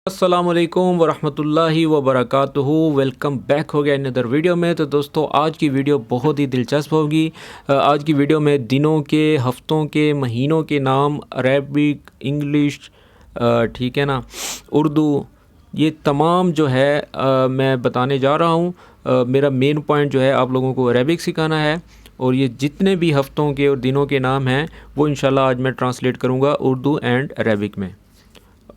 अस्सलामुअलैकुम वरहमतुल्लाहि वबरकातुहू। Welcome back हो गया अनदर वीडियो में। तो दोस्तों आज की वीडियो बहुत ही दिलचस्प होगी। आज की वीडियो में दिनों के, हफ्तों के, महीनों के नाम अरबिक, इंग्लिश, ठीक है ना, उर्दू, ये तमाम जो है मैं बताने जा रहा हूँ। मेरा मेन पॉइंट जो है आप लोगों को अरबिक सिखाना है और ये जितने भी हफ्तों के और दिनों के नाम हैं वो इंशाल्लाह आज मैं ट्रांसलेट करूँगा उर्दू एंड अरबिक में,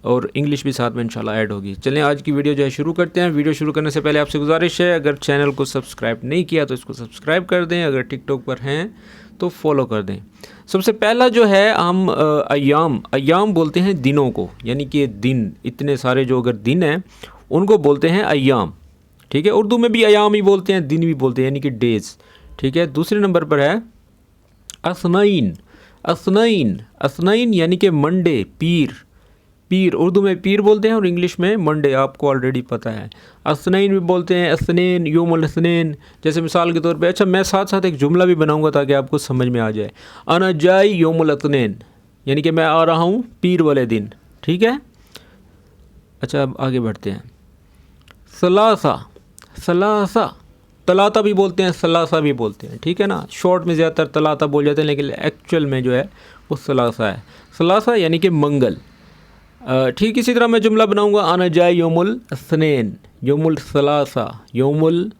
और इंग्लिश भी साथ में इंशाल्लाह ऐड होगी। चलें आज की वीडियो जो है शुरू करते हैं। वीडियो शुरू करने से पहले आपसे गुजारिश है, अगर चैनल को सब्सक्राइब नहीं किया तो इसको सब्सक्राइब कर दें, अगर टिकटॉक पर हैं तो फॉलो कर दें। सबसे पहला जो है हम अय्याम बोलते हैं दिनों को, यानी कि दिन, इतने सारे जो अगर दिन हैं उनको बोलते हैं अय्याम। ठीक है, उर्दू में भी अय्याम ही बोलते हैं, दिन भी बोलते हैं, यानी कि डेज़। ठीक है, दूसरे नंबर पर है असनईन। असनईन असनईन यानी कि मंडे, पीर। पीर उर्दू में पीर बोलते हैं और इंग्लिश में मंडे, आपको ऑलरेडी पता है। असनैन भी बोलते हैं, असनैन, योमुल असनैन। जैसे मिसाल के तौर पे, अच्छा मैं साथ साथ एक जुमला भी बनाऊंगा ताकि आपको समझ में आ जाए। अना जाई योमुल असनैन, यानी कि मैं आ रहा हूँ पीर वाले दिन। ठीक है, अच्छा अब आगे बढ़ते हैं। सलासा, सलासा, तलाता भी बोलते हैं, सलासा भी बोलते हैं। ठीक है ना, शॉर्ट में ज़्यादातर तलाता बोल जाते हैं, लेकिन एक्चुअल में जो है वो सलासा है। सलासा यानी कि मंगल। ठीक इसी तरह मैं जुमला बनाऊंगा, आना जाए योमुल असनैन, योमुल सलासा, योमुल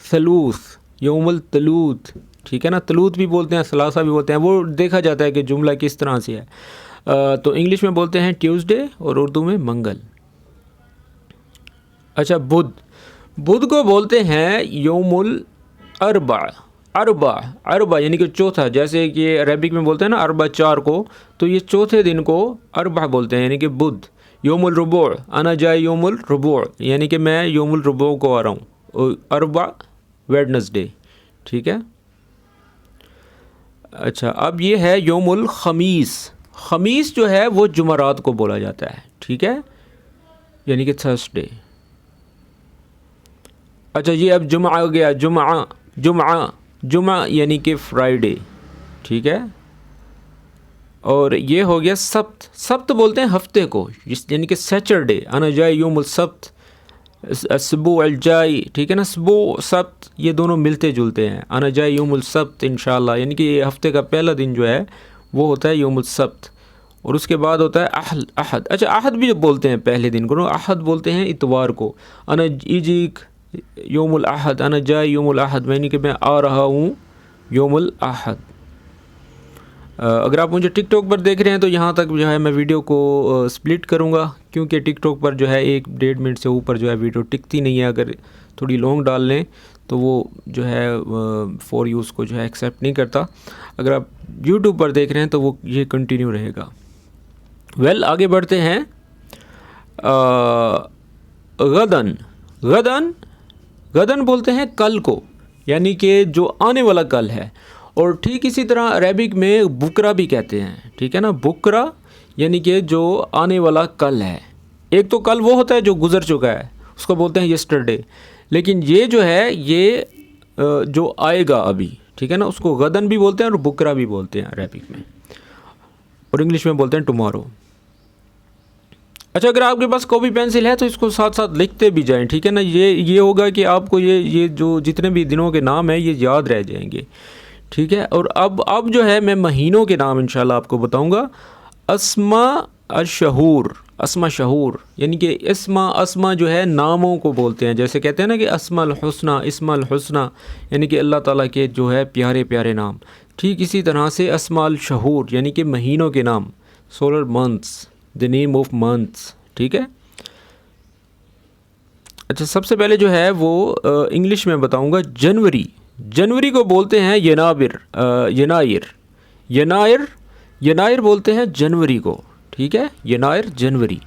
सलूस, योमुल तलूत। ठीक है ना, तलूत भी बोलते हैं, सलासा भी बोलते हैं, वो देखा जाता है कि जुमला किस तरह से है। तो इंग्लिश में बोलते हैं ट्यूसडे और उर्दू में मंगल। अच्छा बुध, बुध को बोलते हैं योमुल अरबा। अरबा, अरबा यानी कि चौथा, जैसे कि अरबिक में बोलते हैं ना अरबा चार को, तो ये चौथे दिन को अरबा बोलते हैं, यानी कि बुध। योमुल रुबो, आना जाए योमुल रुबो, यानी कि मैं योमुल रुबो को आ रहा हूँ। अरबा वेडनेसडे। ठीक है, अच्छा अब ये है योमुल खमीस। खमीस जो है वो जुमरात को बोला जाता है। ठीक है, यानी कि थर्सडे। अच्छा ये अब जुमा आ गया, जुमा, जुमा, जुमा यानी कि फ्राइडे। ठीक है, और ये हो गया सब्त। सब्त बोलते हैं हफ्ते को, यानी कि सैटरडे। आना जाए योमुल सब्त, सबो अल जाई। ठीक है ना, सबो सब्त ये दोनों मिलते जुलते हैं। आना जाए योमुल सब्त इंशाल्लाह, यानी कि हफ्ते का पहला दिन जो है वो होता है योमुल सब्त, और उसके बाद होता है अहद। अहद, अच्छा अहद भी बोलते हैं पहले दिन को, अहद बोलते हैं इतवार को। आना इजिक योमुल अहद, आना जाए योमुल अहद, यानी कि मैं आ रहा हूँ योमुल अहद। अगर आप मुझे टिकटॉक पर देख रहे हैं तो यहाँ तक जो है मैं वीडियो को स्प्लिट करूँगा, क्योंकि टिकटॉक पर जो है 1-1.5 मिनट से ऊपर जो है वीडियो टिकती नहीं है। अगर थोड़ी लॉन्ग डाल लें तो वो जो है फॉर यूज़ को जो है एक्सेप्ट नहीं करता। अगर आप यूट्यूब पर देख रहे हैं तो वो ये कंटिन्यू रहेगा। वेल आगे बढ़ते हैं। गदन, गदन, गदन बोलते हैं कल को, यानी कि जो आने वाला कल है। और ठीक इसी तरह अरबिक में बुकरा भी कहते हैं। ठीक है ना, बुकरा यानी कि जो आने वाला कल है। एक तो कल वो होता है जो गुज़र चुका है, उसको बोलते हैं यस्टरडे, लेकिन ये जो है ये जो आएगा अभी, ठीक है ना, उसको गदन भी बोलते हैं और बुकरा भी बोलते हैं अरबिक में, और इंग्लिश में बोलते हैं टुमारो। अच्छा अगर आपके पास कॉपी पेंसिल है तो इसको साथ साथ लिखते भी जाएं। ठीक है ना, ये होगा कि आपको ये जो जितने भी दिनों के नाम हैं ये याद रह जाएंगे। ठीक है, और अब जो है मैं महीनों के नाम इंशाल्लाह आपको बताऊंगा। अस्मा अशहूर, अस्मा शहूर, यानी कि इस्मा, अस्मा जो है नामों को बोलते हैं। जैसे कहते हैं ना कि अस्माल हुस्ना, इस्माल हुस्ना, यानी कि अल्लाह ताला के जो है प्यारे प्यारे नाम। ठीक इसी तरह से अस्माल शहूर यानी कि महीनों के नाम, solar months, the name of months. ठीक है, अच्छा सबसे पहले जो है वो इंग्लिश में बताऊंगा जनवरी। जनवरी को बोलते हैं यनाबिर, यनायर, यनायर, यनायर बोलते हैं जनवरी को। ठीक है, यनायर जनवरी।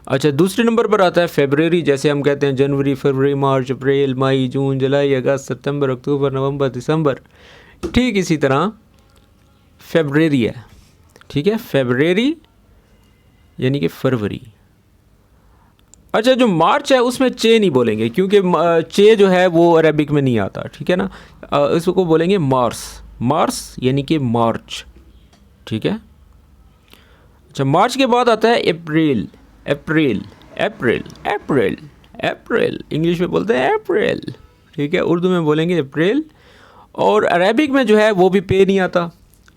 अच्छा दूसरे नंबर पर आता है फरवरी। जैसे हम कहते हैं जनवरी, फरवरी, मार्च, अप्रैल, मई, जून, जुलाई, अगस्त, सितंबर, अक्टूबर, नवंबर, दिसंबर। ठीक इसी तरह फरवरी है। ठीक है, फरवरी यानी कि फरवरी। अच्छा जो मार्च है उसमें चे नहीं बोलेंगे, क्योंकि चे जो है वो अरबिक में नहीं आता। ठीक है ना, इसको बोलेंगे मार्स, मार्स यानी कि मार्च। ठीक है, अच्छा मार्च के बाद आता है अप्रैल। अप्रैल, अप्रैल, अप्रैल, अप्रैल, इंग्लिश में बोलते हैं अप्रैल, ठीक है, उर्दू में बोलेंगे अप्रैल। और अरेबिक में जो है वो भी पे नहीं आता,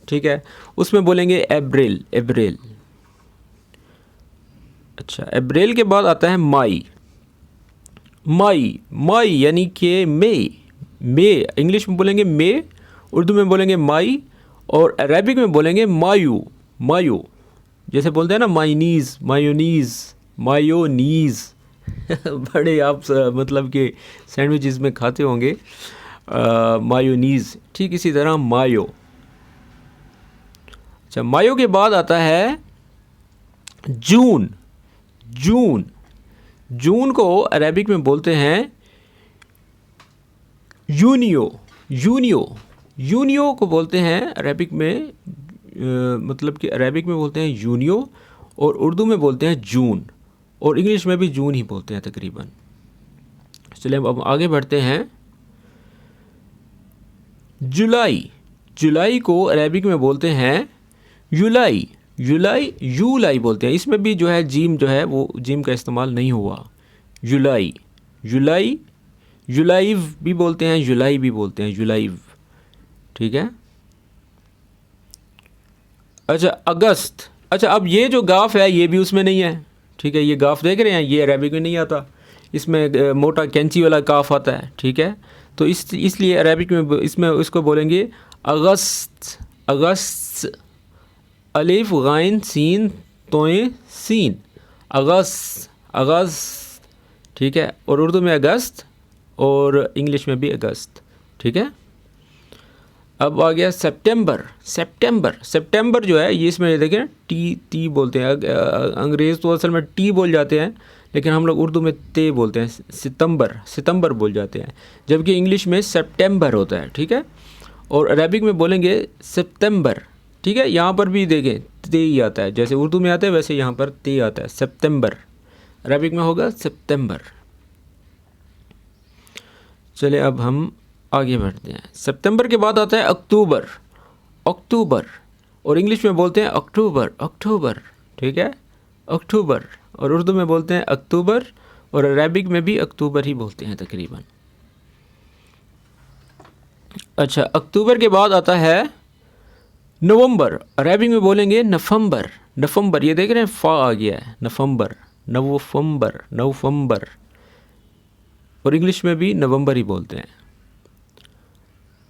ठीक है, उसमें बोलेंगे अप्रैल, अप्रैल। अच्छा, अप्रैल के बाद आता है मई, मई, मई यानी कि मई इंग्लिश में बोलेंगे मई, उर्दू में बोलेंगे मई, और अरेबिक में बोलेंगे मायू, मायू, जैसे बोलते हैं ना मायोनीज़, मायोनीज़, मायोनीज़ बड़े आप मतलब कि सैंडविचेस में खाते होंगे मायोनीज़, ठीक इसी तरह मायो। अच्छा, मायो के बाद आता है जून, जून, जून को अरेबिक में बोलते हैं यूनियो, यूनियो, यूनियो को बोलते हैं अरेबिक में, मतलब कि अरेबिक में बोलते हैं यूनियो, और उर्दू में बोलते हैं जून, और इंग्लिश में भी जून ही बोलते हैं तकरीबन। चलिए अब आगे बढ़ते हैं। जुलाई, जुलाई को अरेबिक में बोलते हैं जुलाई, जुलाई, यूलाई बोलते हैं, इसमें भी जो है जीम जो है वो जीम का इस्तेमाल नहीं हुआ, जुलाई, जुलाई, जुलाइव भी बोलते हैं, जुलाई भी बोलते हैं, जुलाइव, ठीक है। अच्छा, अगस्त, अच्छा अब ये जो गाफ है ये भी उसमें नहीं है, ठीक है, ये गाफ देख रहे हैं, ये अरेबिक में नहीं आता, इसमें मोटा कैंची वाला काफ आता है, ठीक है, तो इसलिए अरेबिक में इसमें इसको बोलेंगे अगस्त, अगस्त, अलिफ गाइन सीन तोए सीन, अगस्त, अगस्त, ठीक है, और उर्दू में अगस्त, और इंग्लिश में भी अगस्त, ठीक है। अब आ गया सितंबर, सितंबर, सितंबर जो है ये इसमें देखें टी, टी बोलते हैं, अंग्रेज़ तो असल में टी बोल जाते हैं, लेकिन हम लोग उर्दू में ते बोलते हैं, सितंबर, सितंबर बोल जाते हैं, जबकि इंग्लिश में सितंबर होता है, ठीक है, और अरेबिक में बोलेंगे सितंबर, ठीक है, यहाँ पर भी देखें ते ही आता है, जैसे उर्दू में आता है वैसे यहाँ पर ते आता है, सितंबर, अरेबिक में होगा सितंबर। चलिए अब हम आगे बढ़ते हैं। सितंबर के बाद आता है अक्टूबर, अक्टूबर, और इंग्लिश में बोलते हैं अक्टूबर, अक्टूबर, ठीक है, अक्टूबर, और उर्दू में बोलते हैं अक्टूबर, और अरेबिक में भी अक्टूबर ही बोलते हैं तकरीबन। अच्छा, अक्टूबर के बाद आता है नवंबर, अरेबिक में बोलेंगे नवंबर, नवंबर, ये देख रहे हैं फा आ गया है, नवंबर, नवंबर, नवंबर, और इंग्लिश में भी नवंबर ही बोलते हैं।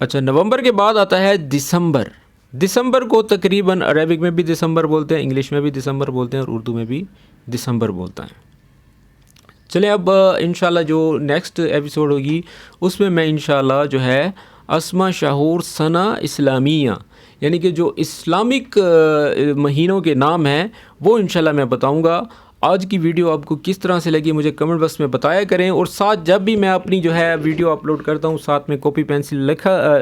अच्छा, नवंबर के बाद आता है दिसंबर, दिसंबर को तकरीबन अरेबिक में भी दिसंबर बोलते हैं, इंग्लिश में भी दिसंबर बोलते हैं, और उर्दू में भी दिसंबर बोलता है। चलिए अब इंशाल्लाह जो नेक्स्ट एपिसोड होगी उसमें मैं इंशाल्लाह जो है अस्मा शहूर सना इस्लामिया, यानी कि जो इस्लामिक महीनों के नाम हैं वो इंशाल्लाह मैं बताऊंगा। आज की वीडियो आपको किस तरह से लगी मुझे कमेंट बॉक्स में बताया करें, और साथ जब भी मैं अपनी जो है वीडियो अपलोड करता हूँ साथ में कॉपी पेंसिल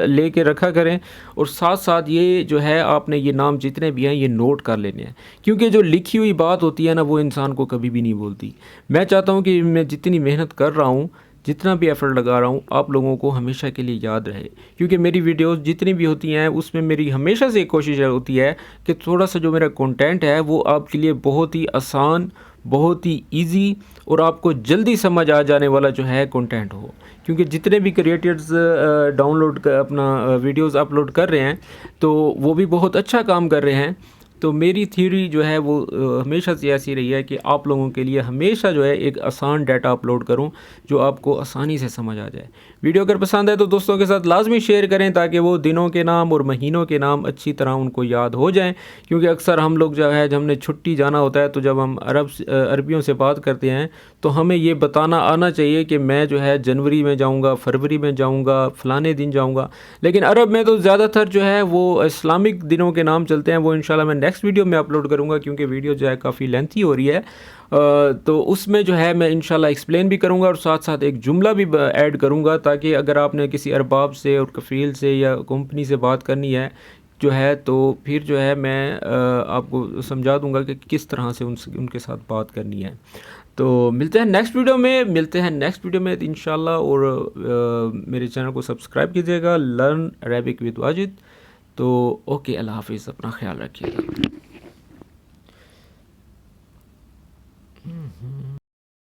लेके रखा करें, और साथ साथ ये जो है आपने ये नाम जितने भी हैं ये नोट कर लेने हैं, क्योंकि जो लिखी हुई बात होती है ना वो इंसान को कभी भी नहीं बोलती। मैं चाहता हूँ कि मैं जितनी मेहनत कर रहा हूँ, जितना भी एफ़र्ट लगा रहा हूँ, आप लोगों को हमेशा के लिए याद रहे, क्योंकि मेरी वीडियोस जितनी भी होती हैं उसमें मेरी हमेशा से एक कोशिश होती है कि थोड़ा सा जो मेरा कंटेंट है वो आपके लिए बहुत ही आसान, बहुत ही इजी, और आपको जल्दी समझ आ जाने वाला जो है कंटेंट हो, क्योंकि जितने भी क्रिएटर्स डाउनलोड कर अपना वीडियोस अपलोड कर रहे हैं तो वो भी बहुत अच्छा काम कर रहे हैं। तो मेरी थ्योरी जो है वो हमेशा से ऐसी रही है कि आप लोगों के लिए हमेशा जो है एक आसान डाटा अपलोड करूं जो आपको आसानी से समझ आ जाए। वीडियो अगर पसंद है तो दोस्तों के साथ लाजमी शेयर करें ताकि वो दिनों के नाम और महीनों के नाम अच्छी तरह उनको याद हो जाएं, क्योंकि अक्सर हम लोग जो है जब हमने छुट्टी जाना होता है तो जब हम अरबियों से बात करते हैं तो हमें ये बताना आना चाहिए कि मैं जो है जनवरी में जाऊँगा, फरवरी में जाऊँगा, फ़लाने दिन जाऊँगा। लेकिन अरब में तो ज़्यादातर जो है वो इस्लामिक दिनों के नाम चलते हैं। वो इंशाल्लाह मैं नेक्स्ट वीडियो में अपलोड करूँगा, क्योंकि वीडियो जो है काफ़ी लेंथी हो रही है, तो उसमें जो है मैं इंशाल्लाह एक्सप्लेन भी करूँगा और साथ साथ एक जुमला भी ऐड करूँगा, ताकि अगर आपने किसी अरबाब से और कफ़ील से या कंपनी से बात करनी है जो है तो फिर जो है मैं आपको समझा दूँगा कि किस तरह से उनके साथ बात करनी है। तो मिलते हैं नेक्स्ट वीडियो में इंशाल्लाह, और मेरे चैनल को सब्सक्राइब कीजिएगा, लर्न अरेबिक विद वाजिद। तो ओके, अल्लाह हाफिज़, अपना ख्याल रखिएगा।